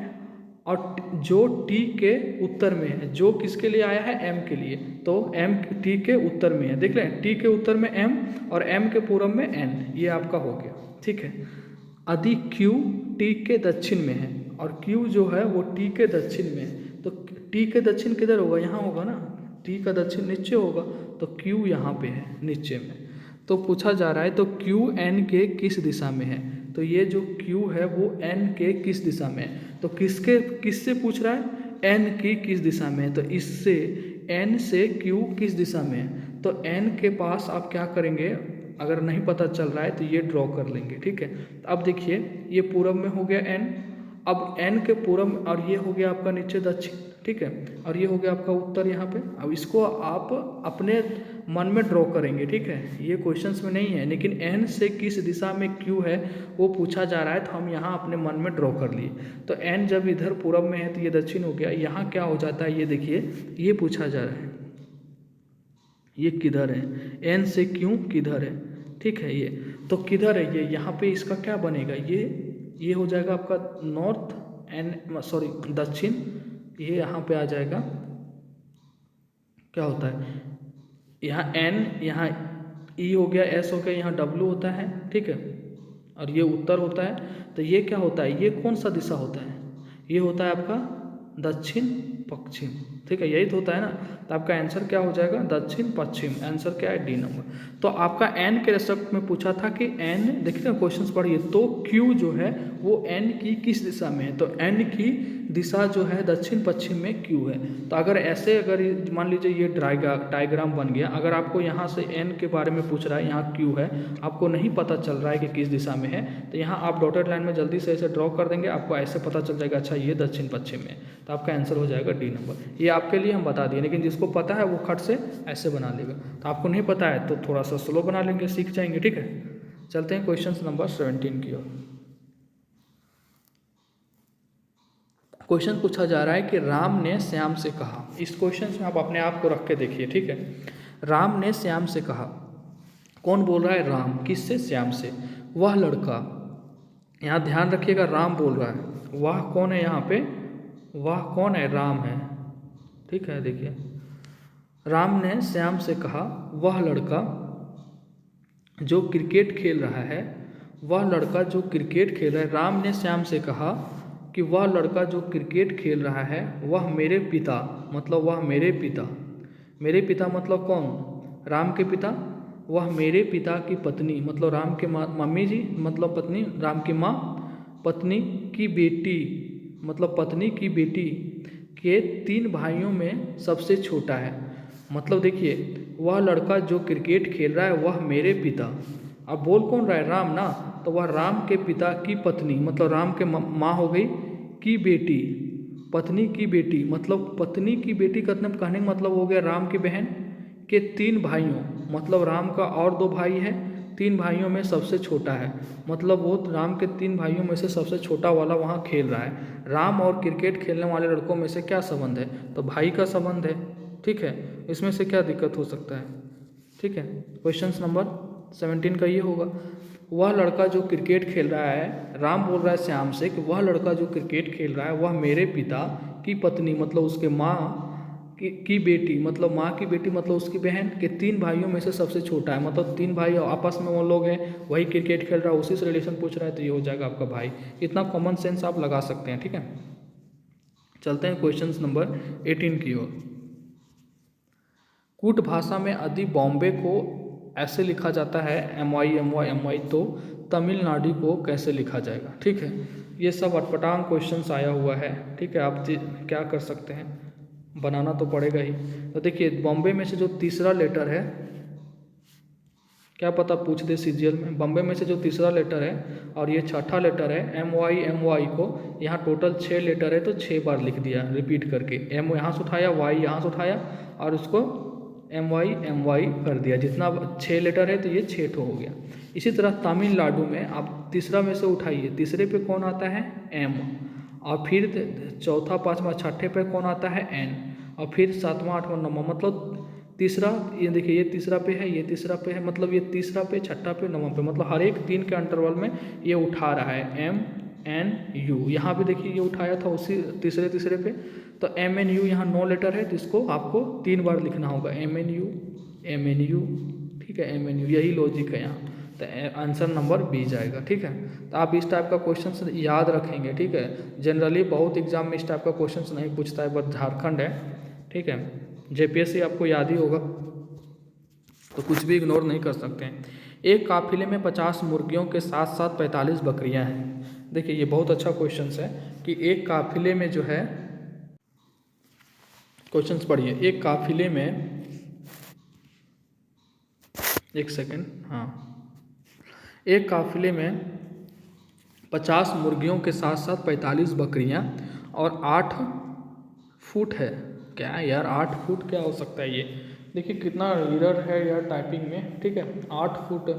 और जो टी के उत्तर में है, जो किसके लिए आया है, एम के लिए, तो एम टी के उत्तर में है, देख रहे हैं, टी के उत्तर में एम और एम के पूर्व में एन, ये आपका हो गया, ठीक है। यदि क्यू टी के दक्षिण में है और क्यू जो है वो टी के दक्षिण में है, तो टी के दक्षिण किधर होगा, यहाँ होगा ना, टी का दक्षिण नीचे होगा, तो क्यू यहाँ पे है नीचे में। तो पूछा जा रहा है तो क्यू एन के किस दिशा में है, तो ये जो क्यू है वो एन के किस दिशा में है, तो किससे पूछ रहा है, एन की किस दिशा में है, तो इससे एन से क्यू किस दिशा में है, तो एन के पास आप क्या करेंगे, अगर नहीं पता चल रहा है तो ये ड्रॉ कर लेंगे, ठीक है। तो अब देखिए ये पूरब में हो गया एन, अब एन के पूरब, और ये हो गया आपका नीचे दक्षिण, ठीक है, और ये हो गया आपका उत्तर यहाँ पे। अब इसको आप अपने मन में ड्रॉ करेंगे, ठीक है, ये क्वेश्चंस में नहीं है, लेकिन एन से किस दिशा में क्यू है वो पूछा जा रहा है, तो हम यहाँ अपने मन में ड्रॉ कर लिए। तो एन जब इधर पूरब में है तो ये दक्षिण हो गया, यहाँ क्या हो जाता है, ये देखिए ये पूछा जा रहा है, ये किधर है, एन से क्यू किधर है, ठीक है, ये तो किधर है, ये यहाँ पे इसका क्या बनेगा, ये हो जाएगा आपका नॉर्थ एंड दक्षिण, ये यहाँ पे आ जाएगा, क्या होता है, यहाँ एन, यहाँ ई हो गया, एस हो गया, यहाँ डब्ल्यू होता है, ठीक है, और ये उत्तर होता है। तो ये क्या होता है, ये कौन सा दिशा होता है, ये होता है आपका दक्षिण पश्चिम, ठीक है, यही तो होता है ना। तो आपका आंसर क्या हो जाएगा, दक्षिण पश्चिम, आंसर क्या है डी नंबर। तो आपका एन के रेस्पेक्ट में पूछा था कि एन, देखिए ना क्वेश्चंस पढ़िए, तो क्यू जो है वो एन की किस दिशा में है, तो एन की दिशा जो है दक्षिण पश्चिम में क्यू है। तो अगर ऐसे, अगर मान लीजिए ये डायग्राम बन गया, अगर आपको यहाँ से एन के बारे में पूछ रहा है, यहाँ क्यू है, आपको नहीं पता चल रहा है कि किस दिशा में है, तो यहाँ आप डॉटेड लाइन में जल्दी से ऐसे ड्रॉ कर देंगे, आपको ऐसे पता चल जाएगा अच्छा ये दक्षिण पश्चिम में, तो आपका आंसर हो जाएगा डी नंबर। ये आपके लिए हम बता दिए, लेकिन जिसको पता है वो खट से ऐसे बना लेगा, तो आपको नहीं पता है तो थोड़ा सा स्लो बना लेंगे, सीख जाएंगे, ठीक है। चलते हैं क्वेश्चन नंबर 17 की ओर। क्वेश्चन पूछा जा रहा है कि राम ने श्याम से कहा, इस क्वेश्चन में आप अपने आप को रख के देखिए, ठीक है। राम ने श्याम से कहा, कौन बोल रहा है, राम, किससे, श्याम से। वह लड़का, यहाँ ध्यान रखिएगा, राम बोल रहा है, वह कौन है यहाँ पे, वह कौन है, राम है, ठीक है। देखिए, राम ने श्याम से कहा, वह लड़का जो क्रिकेट खेल रहा है, वह लड़का जो क्रिकेट खेल रहा है। राम ने श्याम से कहा कि वह लड़का जो क्रिकेट खेल रहा है वह मेरे पिता, मतलब वह मेरे पिता, मेरे पिता मतलब कौन, राम के पिता, वह मेरे पिता की पत्नी, मतलब राम के मम्मी जी, मतलब पत्नी, राम की माँ, पत्नी की बेटी, मतलब पत्नी की बेटी के 3 भाइयों में सबसे छोटा है। मतलब देखिए, वह लड़का जो क्रिकेट खेल रहा है वह मेरे पिता, अब बोल कौन रहा है, राम ना, तो वह राम के पिता की पत्नी, मतलब राम के माँ हो गई, की बेटी, पत्नी की बेटी, मतलब पत्नी की बेटी कहने का मतलब हो गया राम की बहन के 3 भाइयों, मतलब राम का और 2 भाई है, 3 भाइयों में सबसे छोटा है, मतलब वो राम के 3 भाइयों में से सबसे छोटा वाला वहाँ खेल रहा है। राम और क्रिकेट खेलने वाले लड़कों में से क्या संबंध है, तो भाई का संबंध है, ठीक है, इसमें से क्या दिक्कत हो सकता है, ठीक है। क्वेश्चन नंबर 17 का ये होगा, वह लड़का जो क्रिकेट खेल रहा है, राम बोल रहा है श्याम से कि वह लड़का जो क्रिकेट खेल रहा है वह मेरे पिता की पत्नी, मतलब उसके माँ की बेटी, मतलब माँ की बेटी मतलब उसकी बहन के 3 भाइयों में से सबसे छोटा है, मतलब 3 भाई आपस में वो लोग हैं, वही क्रिकेट खेल रहा है, उसी से रिलेशन पूछ रहा है, तो ये हो जाएगा आपका भाई। इतना कॉमन सेंस आप लगा सकते हैं, ठीक है। चलते हैं क्वेश्चन नंबर 18 की ओर। कूट भाषा में यदि बॉम्बे को ऐसे लिखा जाता है MY, तो तमिलनाडु को कैसे लिखा जाएगा, ठीक है। ये सब अटपटांग क्वेश्चंस आया हुआ है, ठीक है। आप क्या कर सकते हैं, बनाना तो पड़ेगा ही। तो देखिए, बॉम्बे में से जो तीसरा लेटर है, क्या पता पूछ दे सीजीएल में, बॉम्बे में से जो तीसरा लेटर है और ये छठा लेटर है MY को, यहाँ टोटल 6 लेटर है, तो 6 बार लिख दिया रिपीट करके, M यहाँ से उठाया, Y यहाँ से उठाया और उसको MY कर दिया, जितना 6 लेटर है तो ये 6 ठो हो गया। इसी तरह तमिलनाडु में आप तीसरा में से उठाइए, तीसरे पे कौन आता है, M, और फिर चौथा, पाँचवा, छठे पे कौन आता है, N, और फिर 7वां, 8वां, 9वां, मतलब तीसरा, ये देखिए ये तीसरा पे है, ये तीसरा पे है, मतलब ये तीसरा पे, छठा पे, 9वां पे, मतलब हर एक 3 के इंटरवल में ये उठा रहा है MNU। यहाँ भी देखिए ये उठाया था उसी तीसरे पे, तो MNU यहाँ 9 लेटर है, तो इसको आपको 3 बार लिखना होगा, MNU, ठीक है, MNU, यही लॉजिक है यहाँ, तो आंसर नंबर बी जाएगा, ठीक है। तो आप इस टाइप का क्वेश्चन याद रखेंगे, ठीक है। जनरली बहुत एग्जाम में इस टाइप का क्वेश्चन नहीं पूछता है, बस झारखंड है, ठीक है। JPSC आपको याद ही होगा, तो कुछ भी इग्नोर नहीं कर सकते हैं। एक काफिले में 50 मुर्गियों के साथ साथ 45 बकरियां हैं। देखिए ये बहुत अच्छा क्वेश्चन है कि एक काफिले में जो है, क्वेश्चन पढ़िए, एक काफिले में, एक सेकेंड, हाँ, एक काफिले में 50 मुर्गियों के साथ साथ 45 बकरियां और 8 फुट है, क्या है यार 8 फुट क्या हो सकता है ये, देखिए कितना एरर है यार टाइपिंग में, ठीक है। 8 फुट,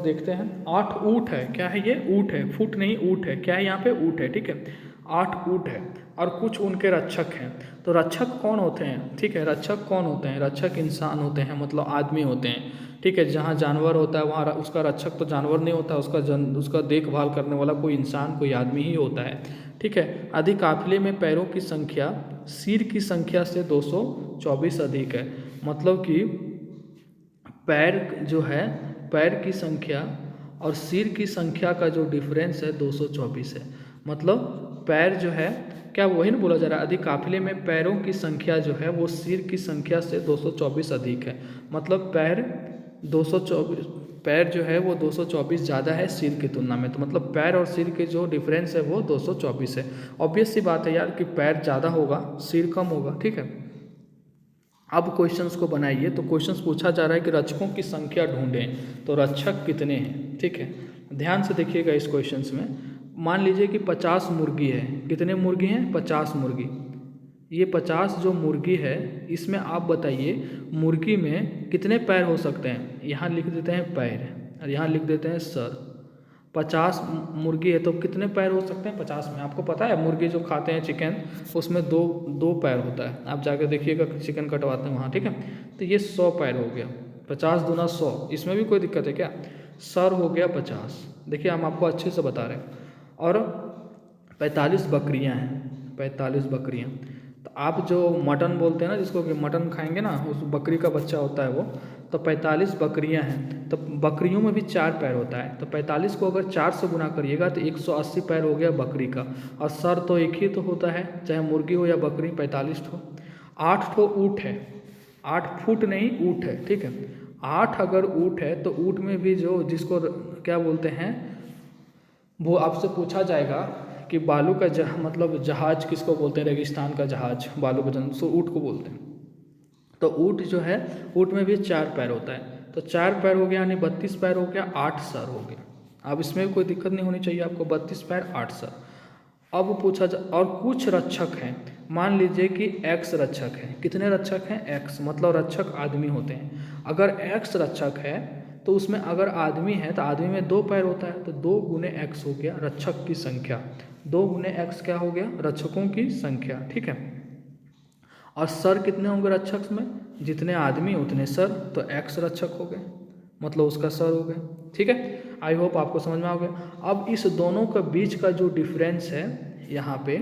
देखते हैं, 8 ऊँट है, क्या है ये, ऊँट है, फुट नहीं ऊँट है, क्या है यहाँ पे, ऊँट है, ठीक है। 8 ऊँट है और कुछ उनके रक्षक हैं। तो रक्षक कौन होते हैं, ठीक है, रक्षक कौन होते हैं, रक्षक इंसान होते हैं, मतलब आदमी होते हैं, ठीक है। जहाँ जानवर होता है वहाँ उसका रक्षक तो जानवर नहीं होता, उसका देखभाल करने वाला कोई इंसान, कोई आदमी ही होता है, ठीक है। यदि काफिले में पैरों की संख्या सिर की संख्या से 224 अधिक है, मतलब कि पैर जो है, पैर की संख्या और सिर की संख्या का जो डिफरेंस है 224 है। मतलब पैर जो है, क्या वही ना बोला जा रहा है, अधिक काफिले में पैरों की संख्या जो है वो सिर की संख्या से 224 अधिक है। मतलब पैर 224, पैर जो है वो 224 ज़्यादा है सिर की तुलना में। तो मतलब पैर और सिर के जो डिफरेंस है वो 224 है। ऑब्वियस सी बात है यार कि पैर ज़्यादा होगा सिर कम होगा, ठीक है। अब क्वेश्चंस को बनाइए। तो क्वेश्चंस पूछा जा रहा है कि रक्षकों की संख्या ढूंढें, तो रक्षक कितने हैं, ठीक है। ध्यान से देखिएगा इस क्वेश्चंस में। मान लीजिए कि 50 मुर्गी है। कितने मुर्गी हैं? 50 मुर्गी। ये 50 जो मुर्गी है, इसमें आप बताइए मुर्गी में कितने पैर हो सकते हैं। यहाँ लिख देते हैं पैर और यहाँ लिख देते हैं सर। 50 मुर्गी है तो कितने पैर हो सकते हैं 50 में? आपको पता है मुर्गी जो खाते हैं चिकन, उसमें दो पैर होता है। आप जाकर देखिएगा चिकन कटवाते हैं वहाँ, ठीक है। तो ये 100 पैर हो गया। 50 दूना 100, इसमें भी कोई दिक्कत है क्या? सर हो गया 50। देखिए हम आपको अच्छे से बता रहे हैं। और 45 बकरियाँ हैं, 45 बकरियाँ। तो आप जो मटन बोलते हैं ना, जिसको कि मटन खाएंगे ना, उस बकरी का बच्चा होता है वो, तो 45 बकरियां हैं। तो बकरियों में भी 4 पैर होता है। तो 45 को अगर 4 से गुना करिएगा तो 180 पैर हो गया बकरी का। और सर तो एक ही तो होता है, चाहे मुर्गी हो या बकरी, 45 ठो। 8 ठो ऊँट है, 8 फुट नहीं ऊँट है, ठीक है। 8 अगर ऊँट है तो ऊँट में भी जो जिसको क्या बोलते हैं, वो आपसे पूछा जाएगा कि बालू का मतलब जहाज किसको बोलते हैं, रेगिस्तान का जहाज बालू का जहाज, सो ऊँट को बोलते हैं। तो ऊँट जो है, ऊँट में भी 4 पैर होता है। तो 4 पैर हो गया यानी 32 पैर हो गया, 8 सर हो गया। अब इसमें कोई दिक्कत नहीं होनी चाहिए आपको, 32 पैर 8 सर। अब पूछा जा, और कुछ रक्षक हैं। मान लीजिए कि x रक्षक है। कितने रक्षक हैं? x, मतलब रक्षक आदमी होते हैं। अगर x रक्षक है तो उसमें अगर आदमी है तो आदमी में 2 पैर होता है। तो 2 गुने x हो गया रक्षक की संख्या। 2 गुने x क्या हो गया? रक्षकों की संख्या, ठीक है। और सर कितने होंगे रक्षक में? जितने आदमी उतने सर, तो x रक्षक हो गए, मतलब उसका सर हो गए, ठीक है। आई होप आपको समझ में आ गया। अब इस दोनों का बीच का जो डिफरेंस है, यहाँ पे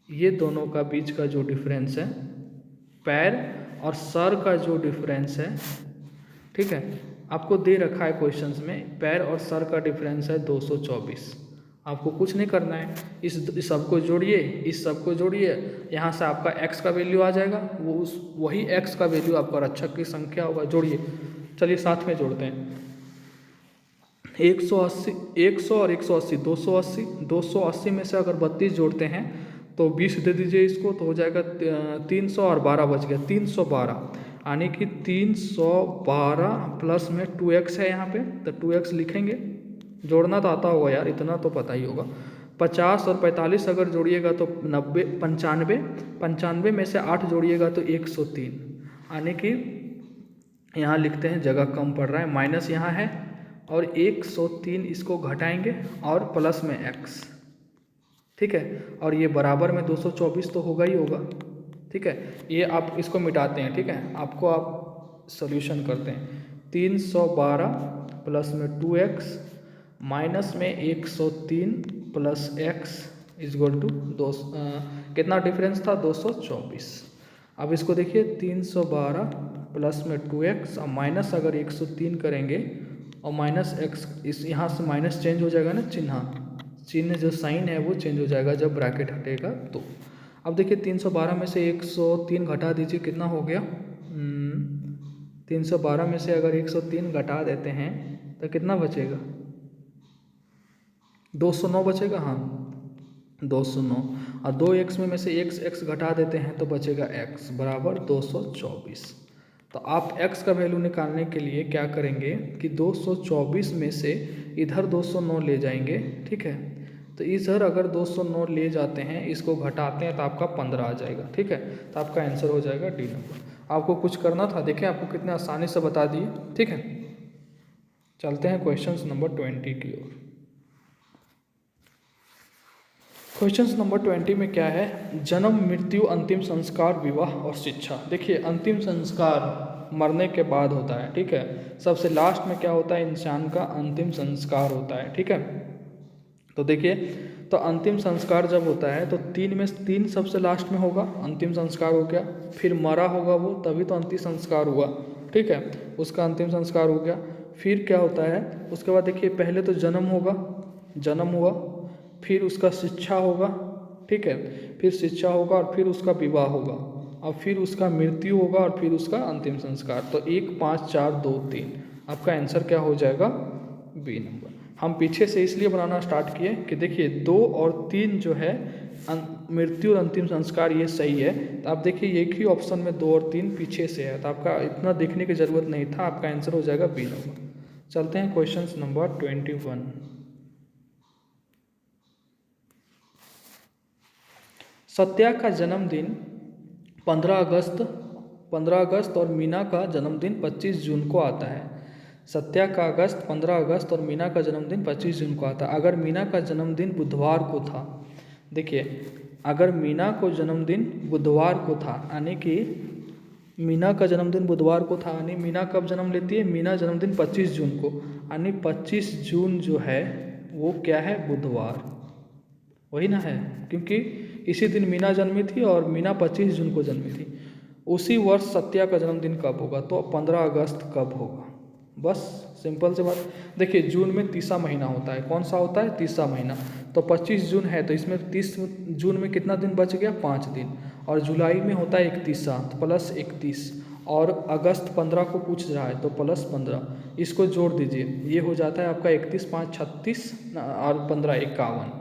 ये दोनों का बीच का जो डिफरेंस है, पैर और सर का जो डिफरेंस है, ठीक है, आपको दे रखा है क्वेश्चंस में, पैर और सर का डिफरेंस है 224। आपको कुछ नहीं करना है, इस सब को जोड़िए, इस सब को जोड़िए, यहाँ से आपका x का वैल्यू आ जाएगा, वही x का वैल्यू आपका रक्षक की संख्या होगा। जोड़िए, चलिए साथ में जोड़ते हैं। 180, 100 और 180, 280। 280 में से अगर 32 जोड़ते हैं तो 20 दे दीजिए इसको, तो हो जाएगा 300 और 12 बच गया 312। यानी कि 312 प्लस में 2x है यहाँ पे, तो 2x लिखेंगे। जोड़ना तो आता होगा यार, इतना तो पता ही होगा। 50 और 45 अगर जोड़िएगा तो 90, 95। 95 में से 8 जोड़िएगा तो 103। यानी कि यहाँ लिखते हैं, जगह कम पड़ रहा है, माइनस यहाँ है और 103 इसको घटाएंगे और प्लस में x, ठीक है। और ये बराबर में 224 तो होगा ही होगा, ठीक है। ये आप इसको मिटाते हैं, ठीक है, आपको आप सॉल्यूशन करते हैं। 312 प्लस में 2x माइनस में 103 प्लस x इजगल टू कितना डिफरेंस था? 224। अब इसको देखिए, 312 प्लस में 2x और माइनस अगर 103 करेंगे और माइनस x, इस यहाँ से माइनस चेंज हो जाएगा ना, चिन्ह जो साइन है वो चेंज हो जाएगा जब ब्रैकेट हटेगा तो। अब देखिए 312 में से 103 घटा दीजिए, कितना हो गया? 312 में से अगर 103 घटा देते हैं तो कितना बचेगा? 209 बचेगा, हाँ 209। और 2x में से x घटा देते हैं तो बचेगा x बराबर 224। तो आप x का वैल्यू निकालने के लिए क्या करेंगे कि 224 में से इधर 209 ले जाएंगे, ठीक है। तो इधर अगर 209 ले जाते हैं, इसको घटाते हैं तो आपका 15 आ जाएगा, ठीक है। तो आपका आंसर हो जाएगा डी नंबर। आपको कुछ करना था, देखिए आपको कितने आसानी से बता दिए, ठीक है। चलते हैं क्वेश्चन नंबर 20 की ओर। क्वेश्चन नंबर 20 में क्या है? जन्म, मृत्यु, अंतिम संस्कार, विवाह और शिक्षा। देखिए अंतिम संस्कार मरने के बाद होता है, ठीक है। सबसे लास्ट में क्या होता है? इंसान का अंतिम संस्कार होता है, ठीक है। तो देखिए, तो अंतिम संस्कार जब होता है तो तीन में तीन सबसे लास्ट में होगा, अंतिम संस्कार हो गया। फिर मरा होगा वो, तभी तो अंतिम संस्कार हुआ, ठीक है, उसका अंतिम संस्कार हो गया। फिर क्या होता है, उसके बाद देखिए पहले तो जन्म होगा, जन्म हुआ, फिर उसका शिक्षा होगा, ठीक है, फिर शिक्षा होगा और फिर उसका विवाह होगा और फिर उसका मृत्यु होगा और फिर उसका अंतिम संस्कार। तो 1 5 4 2 3 आपका आंसर क्या हो जाएगा, बी नंबर। हम पीछे से इसलिए बनाना स्टार्ट किए कि देखिए 2 और 3 जो है मृत्यु और अंतिम संस्कार ये सही है। तो आप देखिए एक ही ऑप्शन में 2 और 3 पीछे से है, तो आपका इतना देखने की ज़रूरत नहीं था, आपका आंसर हो जाएगा बी नंबर। चलते हैं क्वेश्चन नंबर 21। सत्या का जन्मदिन 15 अगस्त और मीना का जन्मदिन 25 जून को आता है। सत्या का 15 अगस्त और मीना का जन्मदिन 25 जून को आता है। अगर मीना का जन्मदिन बुधवार को था, देखिए अगर मीना को जन्मदिन बुधवार को था, यानी कि मीना का जन्मदिन बुधवार को था, यानी मीना कब जन्म लेती है, मीना जन्मदिन 25 जून को, यानी 25 जून जो है वो क्या है, बुधवार, वही ना है, क्योंकि इसी दिन मीना जन्मी थी और मीना 25 जून को जन्मी थी। उसी वर्ष सत्या का जन्मदिन कब होगा, तो 15 अगस्त कब होगा, बस सिंपल से बात। देखिए जून में तीसरा महीना होता है, कौन सा होता है, तीसरा महीना, तो 25 जून है तो इसमें 30 जून में कितना दिन बच गया, 5 दिन, और जुलाई में होता है 31 तो प्लस 31, और अगस्त 15 को पूछ रहा है तो प्लस 15, इसको जोड़ दीजिए, ये हो जाता है आपका 31 5 36 और 15 51।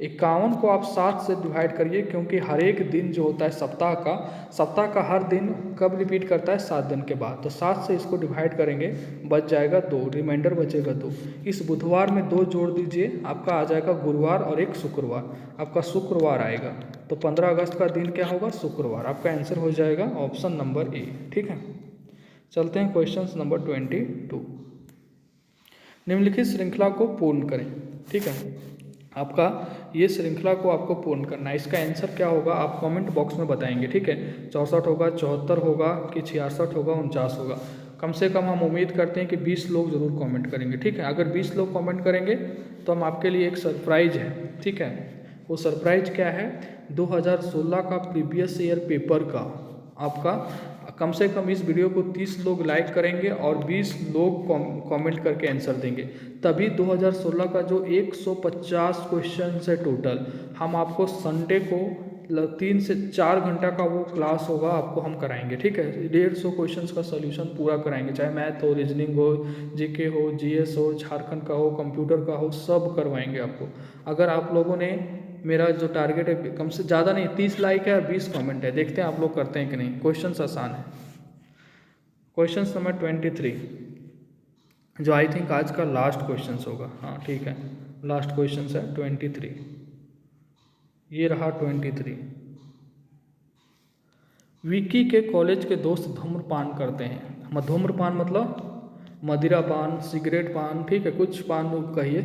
51 को आप 7 से डिवाइड करिए, क्योंकि हर एक दिन जो होता है सप्ताह का हर दिन कब रिपीट करता है, 7 दिन के बाद, तो 7 से इसको डिवाइड करेंगे, बच जाएगा 2, रिमाइंडर बचेगा 2। इस बुधवार में 2 जोड़ दीजिए, आपका आ जाएगा गुरुवार और एक शुक्रवार, आपका शुक्रवार आएगा, तो 15 अगस्त का दिन क्या होगा, शुक्रवार, आपका आंसर हो जाएगा ऑप्शन नंबर ए, ठीक है। चलते हैं क्वेश्चन नंबर 22। निम्नलिखित श्रृंखला को पूर्ण करें, ठीक है, आपका ये श्रृंखला को आपको पूर्ण करना है। इसका आंसर क्या होगा आप कमेंट बॉक्स में बताएंगे, ठीक है, 64 होगा, 74 होगा कि 66 होगा, 49 होगा। कम से कम हम उम्मीद करते हैं कि 20 लोग जरूर कमेंट करेंगे, ठीक है। अगर 20 लोग कमेंट करेंगे तो हम आपके लिए एक सरप्राइज है, ठीक है। वो सरप्राइज क्या है, 2016 का प्रीवियस ईयर पेपर का आपका, कम से कम इस वीडियो को 30 लोग लाइक करेंगे और 20 लोग कमेंट करके आंसर देंगे, तभी 2016 का जो 150 क्वेश्चन है टोटल, हम आपको संडे को 3 से 4 घंटा का वो क्लास होगा, आपको हम कराएंगे, ठीक है। 150 क्वेश्चंस का सॉल्यूशन पूरा कराएंगे, चाहे मैथ हो, रीजनिंग हो, जीके हो, जीएस हो, झारखंड का हो, कंप्यूटर का हो, सब करवाएंगे आपको। अगर आप लोगों ने, मेरा जो टारगेट है कम से ज़्यादा नहीं, 30 लाइक है और 20 कमेंट है, देखते हैं आप लोग करते हैं कि नहीं। क्वेश्चन आसान है। क्वेश्चन नंबर 23, जो आई थिंक आज का लास्ट क्वेश्चन होगा, हाँ ठीक है, लास्ट क्वेश्चन है 23, ये रहा 23। विक्की के कॉलेज के दोस्त धूम्रपान करते हैं, धूम्रपान मतलब मदिरा पान, सिगरेट पान, ठीक है, कुछ पान लोग कहिए,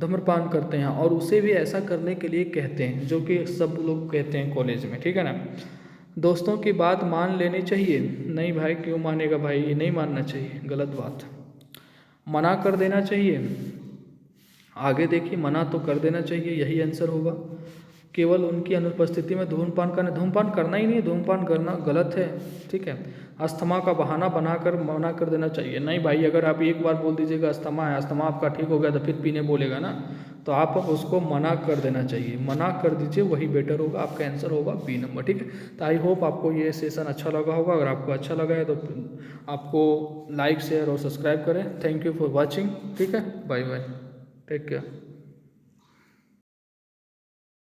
धूम्रपान करते हैं और उसे भी ऐसा करने के लिए कहते हैं, जो कि सब लोग कहते हैं कॉलेज में, ठीक है ना। दोस्तों की बात मान लेनी चाहिए, नहीं भाई क्यों मानेगा भाई, ये नहीं मानना चाहिए, गलत बात। मना कर देना चाहिए, आगे देखिए, मना तो कर देना चाहिए, यही आंसर होगा। केवल उनकी अनुपस्थिति में धूम्रपान करना ही नहीं, धूम्रपान करना गलत है, ठीक है। अस्थमा का बहाना बनाकर मना कर देना चाहिए, नहीं भाई, अगर आप एक बार बोल दीजिएगा अस्थमा है, अस्थमा आपका ठीक हो गया तो फिर पीने बोलेगा ना, तो आप उसको मना कर देना चाहिए, मना कर दीजिए, वही बेटर होगा, आपका आंसर होगा बी नंबर, ठीक है। तो आई होप आपको ये सेशन अच्छा लगा होगा, अगर आपको अच्छा लगा है तो आपको लाइक शेयर और सब्सक्राइब करें। थैंक यू फॉर वॉचिंग, ठीक है, बाय बाय, टेक केयर।